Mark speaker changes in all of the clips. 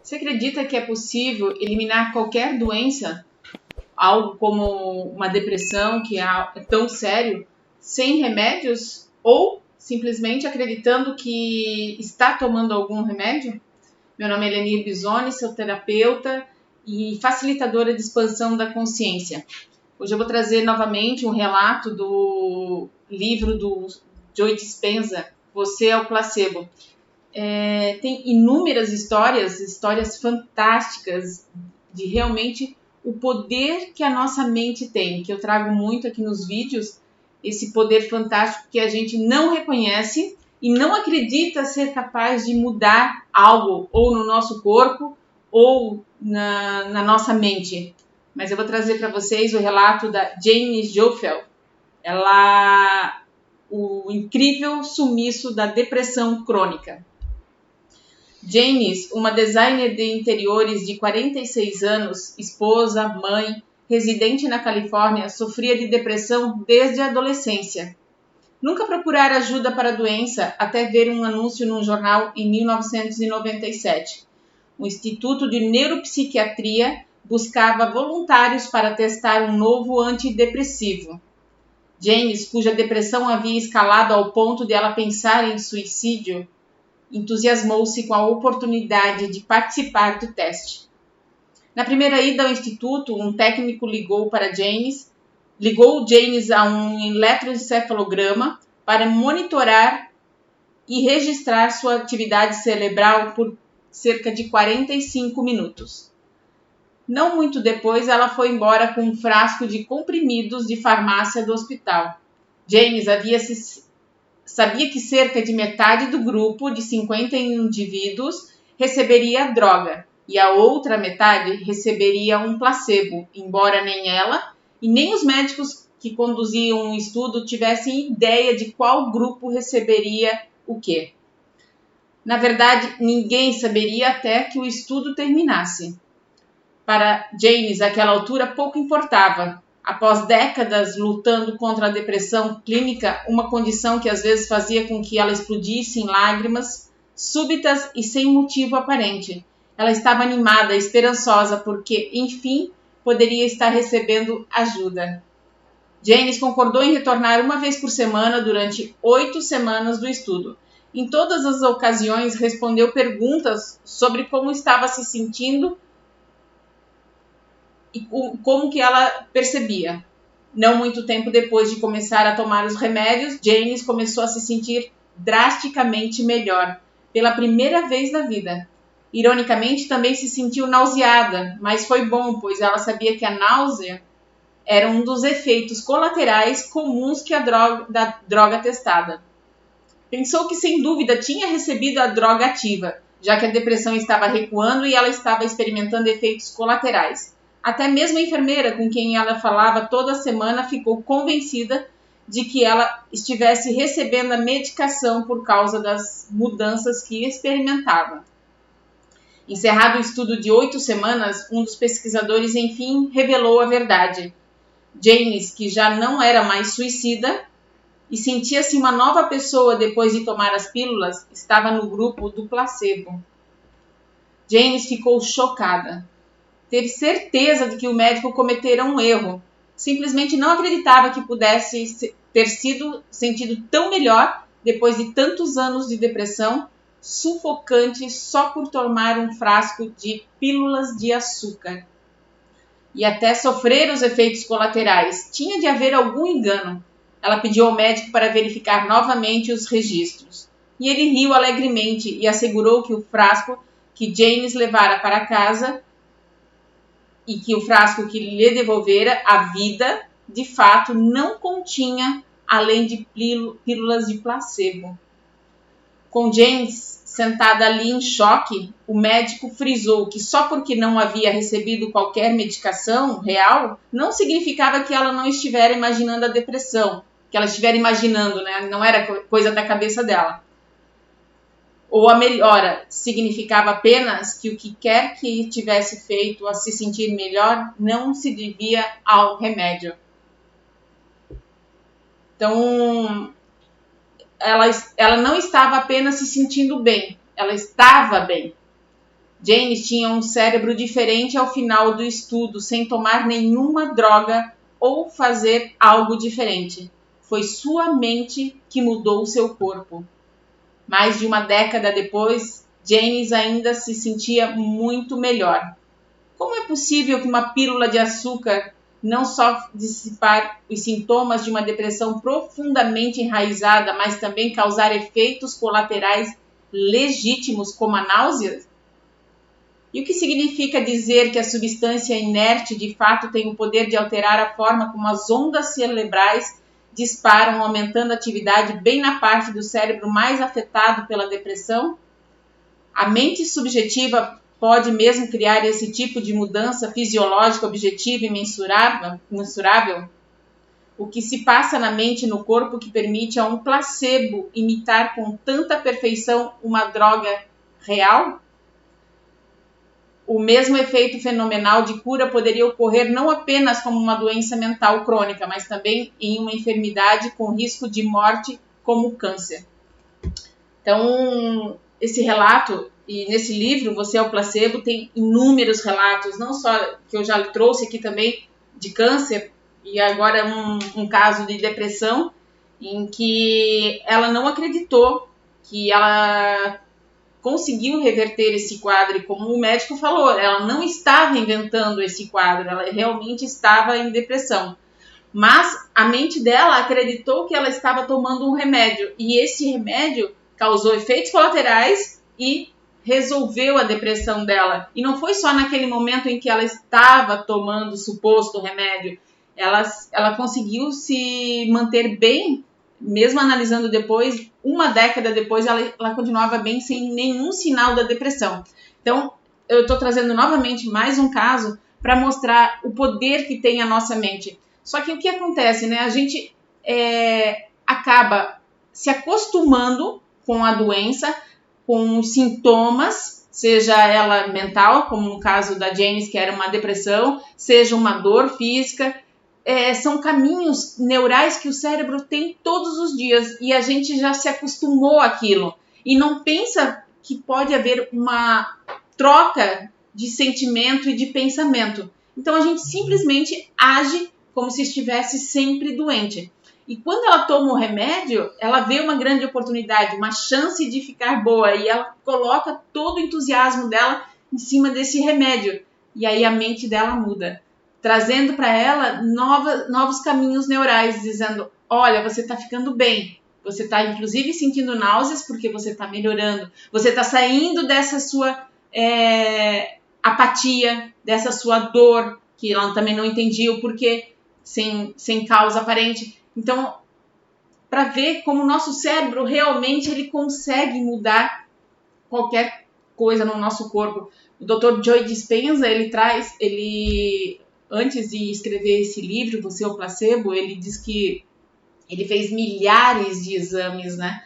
Speaker 1: Você acredita que é possível eliminar qualquer doença, algo como uma depressão, que é tão sério, sem remédios? Ou simplesmente acreditando que está tomando algum remédio? Meu nome é Elenir Bisoni, sou terapeuta e facilitadora de expansão da consciência. Hoje eu vou trazer novamente um relato do livro do Joe Dispenza, Você é o Placebo. Tem inúmeras histórias fantásticas de realmente o poder que a nossa mente tem, que eu trago muito aqui nos vídeos, esse poder fantástico que a gente não reconhece e não acredita ser capaz de mudar algo, ou no nosso corpo, ou na nossa mente. Mas eu vou trazer para vocês o relato da Jane Jofel, o incrível sumiço da depressão crônica. Janice, uma designer de interiores de 46 anos, esposa, mãe, residente na Califórnia, sofria de depressão desde a adolescência. Nunca procurara ajuda para a doença até ver um anúncio num jornal em 1997. O Instituto de Neuropsiquiatria buscava voluntários para testar um novo antidepressivo. Janice, cuja depressão havia escalado ao ponto de ela pensar em suicídio, entusiasmou-se com a oportunidade de participar do teste. Na primeira ida ao instituto, um técnico ligou Janice a um eletroencefalograma para monitorar e registrar sua atividade cerebral por cerca de 45 minutos. Não muito depois, ela foi embora com um frasco de comprimidos de farmácia do hospital. Janice sabia que cerca de metade do grupo de 50 indivíduos receberia a droga e a outra metade receberia um placebo, embora nem ela e nem os médicos que conduziam o estudo tivessem ideia de qual grupo receberia o quê. Na verdade, ninguém saberia até que o estudo terminasse. Para Janice, àquela altura, pouco importava. Após décadas lutando contra a depressão clínica, uma condição que às vezes fazia com que ela explodisse em lágrimas súbitas e sem motivo aparente. Ela estava animada, esperançosa, porque, enfim, poderia estar recebendo ajuda. Janice concordou em retornar uma vez por semana durante 8 semanas do estudo. Em todas as ocasiões, respondeu perguntas sobre como estava se sentindo e como que ela percebia. Não muito tempo depois de começar a tomar os remédios, Janice começou a se sentir drasticamente melhor, pela primeira vez na vida. Ironicamente, também se sentiu nauseada, mas foi bom, pois ela sabia que a náusea era um dos efeitos colaterais comuns da droga testada. Pensou que, sem dúvida, tinha recebido a droga ativa, já que a depressão estava recuando e ela estava experimentando efeitos colaterais. Até mesmo a enfermeira com quem ela falava toda semana ficou convencida de que ela estivesse recebendo a medicação por causa das mudanças que experimentava. Encerrado o estudo de 8 semanas, um dos pesquisadores, enfim, revelou a verdade. Janice, que já não era mais suicida e sentia-se uma nova pessoa depois de tomar as pílulas, estava no grupo do placebo. Janice ficou chocada. Teve certeza de que o médico cometera um erro. Simplesmente não acreditava que pudesse ter sido sentido tão melhor depois de tantos anos de depressão sufocante só por tomar um frasco de pílulas de açúcar. E até sofrer os efeitos colaterais. Tinha de haver algum engano. Ela pediu ao médico para verificar novamente os registros. E ele riu alegremente e assegurou que o frasco que Janice levara para casa e que o frasco que lhe devolvera a vida, de fato, não continha além de pílulas de placebo. Com Janice sentada ali em choque, o médico frisou que só porque não havia recebido qualquer medicação real, não significava que ela não estivesse imaginando a depressão, que ela estivesse imaginando, né? Não era coisa da cabeça dela. Ou a melhora significava apenas que o que quer que tivesse feito a se sentir melhor não se devia ao remédio. Então, ela não estava apenas se sentindo bem, ela estava bem. Janis tinha um cérebro diferente ao final do estudo, sem tomar nenhuma droga ou fazer algo diferente. Foi sua mente que mudou seu corpo. Mais de uma década depois, Janis ainda se sentia muito melhor. Como é possível que uma pílula de açúcar não só dissipar os sintomas de uma depressão profundamente enraizada, mas também causar efeitos colaterais legítimos como a náusea? E o que significa dizer que a substância inerte de fato tem o poder de alterar a forma como as ondas cerebrais disparam, aumentando a atividade bem na parte do cérebro mais afetado pela depressão? A mente subjetiva pode mesmo criar esse tipo de mudança fisiológica objetiva e mensurável? O que se passa na mente e no corpo que permite a um placebo imitar com tanta perfeição uma droga real? O mesmo efeito fenomenal de cura poderia ocorrer não apenas como uma doença mental crônica, mas também em uma enfermidade com risco de morte como o câncer. Então, esse relato, e nesse livro, Você é o Placebo, tem inúmeros relatos, não só que eu já trouxe aqui também de câncer, e agora um caso de depressão, em que ela não acreditou que ela conseguiu reverter esse quadro, e como o médico falou, ela não estava inventando esse quadro, ela realmente estava em depressão. Mas a mente dela acreditou que ela estava tomando um remédio, e esse remédio causou efeitos colaterais e resolveu a depressão dela. E não foi só naquele momento em que ela estava tomando o suposto remédio, ela conseguiu se manter bem, mesmo analisando depois, uma década depois, ela continuava bem sem nenhum sinal da depressão. Então, eu estou trazendo novamente mais um caso para mostrar o poder que tem a nossa mente. Só que o que acontece, né? A gente acaba se acostumando com a doença, com os sintomas, seja ela mental, como no caso da Janis, que era uma depressão, seja uma dor física. São caminhos neurais que o cérebro tem todos os dias e a gente já se acostumou àquilo e não pensa que pode haver uma troca de sentimento e de pensamento. Então a gente simplesmente age como se estivesse sempre doente. E quando ela toma o remédio, ela vê uma grande oportunidade, uma chance de ficar boa e ela coloca todo o entusiasmo dela em cima desse remédio. E aí a mente dela muda, trazendo para ela novos caminhos neurais, dizendo, olha, você está ficando bem, você está inclusive sentindo náuseas porque você está melhorando, você está saindo dessa sua apatia, dessa sua dor, que ela também não entendia o porquê, sem causa aparente. Então, para ver como o nosso cérebro realmente ele consegue mudar qualquer coisa no nosso corpo. O Dr. Joe Dispenza, ele antes de escrever esse livro, Você é o Placebo, ele diz que ele fez milhares de exames, né,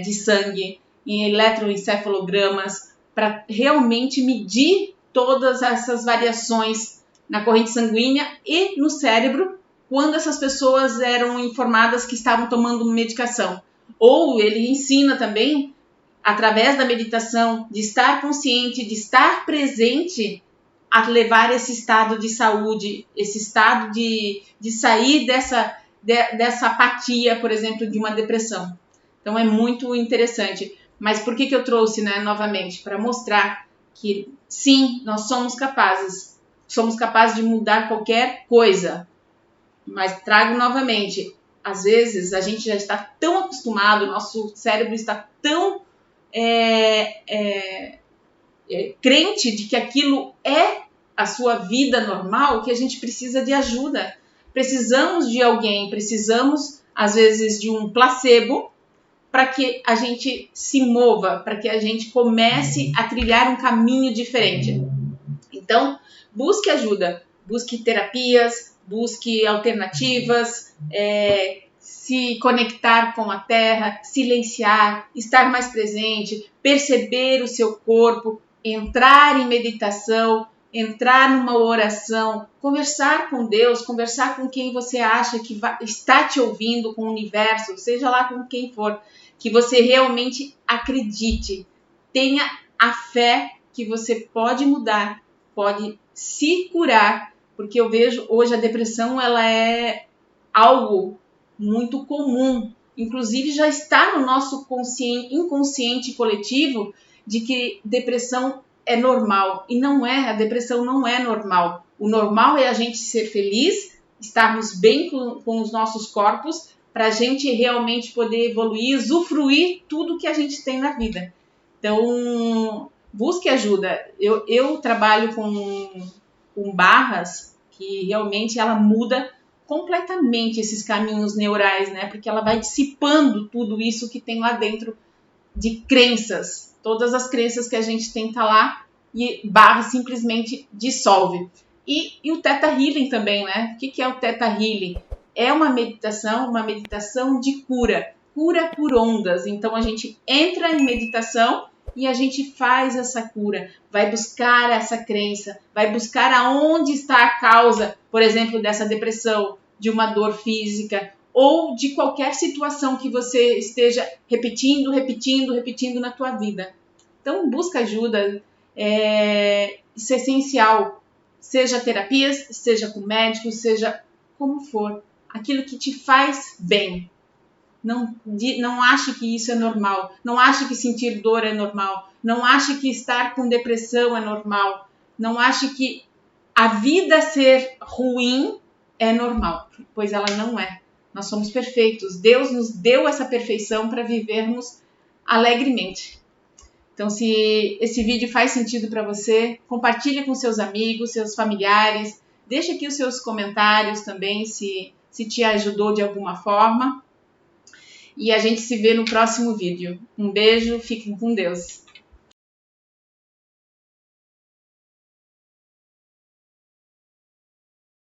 Speaker 1: de sangue, em eletroencefalogramas, para realmente medir todas essas variações na corrente sanguínea e no cérebro, quando essas pessoas eram informadas que estavam tomando medicação. Ou ele ensina também, através da meditação, de estar consciente, de estar presente, a levar esse estado de saúde, esse estado de sair dessa apatia, por exemplo, de uma depressão. Então é muito interessante. Mas por que eu trouxe, né, novamente? Para mostrar que sim, nós somos capazes de mudar qualquer coisa. Mas trago novamente, às vezes a gente já está tão acostumado, nosso cérebro está tão crente de que aquilo é a sua vida normal, que a gente precisa de ajuda. Precisamos de alguém, precisamos, às vezes, de um placebo para que a gente se mova, para que a gente comece a trilhar um caminho diferente. Então, busque ajuda, busque terapias, busque alternativas, se conectar com a terra, silenciar, estar mais presente, perceber o seu corpo, entrar em meditação, entrar numa oração, conversar com Deus, conversar com quem você acha que está te ouvindo, com o universo, seja lá com quem for, que você realmente acredite, tenha a fé que você pode mudar, pode se curar, porque eu vejo hoje a depressão ela é algo muito comum, inclusive já está no nosso inconsciente coletivo de que depressão é normal, e não é, a depressão não é normal. O normal é a gente ser feliz, estarmos bem com os nossos corpos, para a gente realmente poder evoluir, usufruir tudo que a gente tem na vida. Então, busque ajuda. Eu trabalho com barras, que realmente ela muda completamente esses caminhos neurais, né? Porque ela vai dissipando tudo isso que tem lá dentro de crenças. Todas as crenças que a gente tem tá lá e barra simplesmente dissolve. E o Theta Healing também, né? O que é o Theta Healing? É uma meditação de cura por ondas. Então a gente entra em meditação e a gente faz essa cura, vai buscar essa crença, vai buscar aonde está a causa, por exemplo, dessa depressão, de uma dor física ou de qualquer situação que você esteja repetindo na tua vida. Então busca ajuda, isso é essencial, seja terapias, seja com médicos, seja como for, aquilo que te faz bem. Não ache que isso é normal, não ache que sentir dor é normal, não ache que estar com depressão é normal, não ache que a vida ser ruim é normal, pois ela não é. Nós somos perfeitos, Deus nos deu essa perfeição para vivermos alegremente. Então, se esse vídeo faz sentido para você, compartilhe com seus amigos, seus familiares, deixe aqui os seus comentários também, se te ajudou de alguma forma. E a gente se vê no próximo vídeo. Um beijo, fiquem com Deus.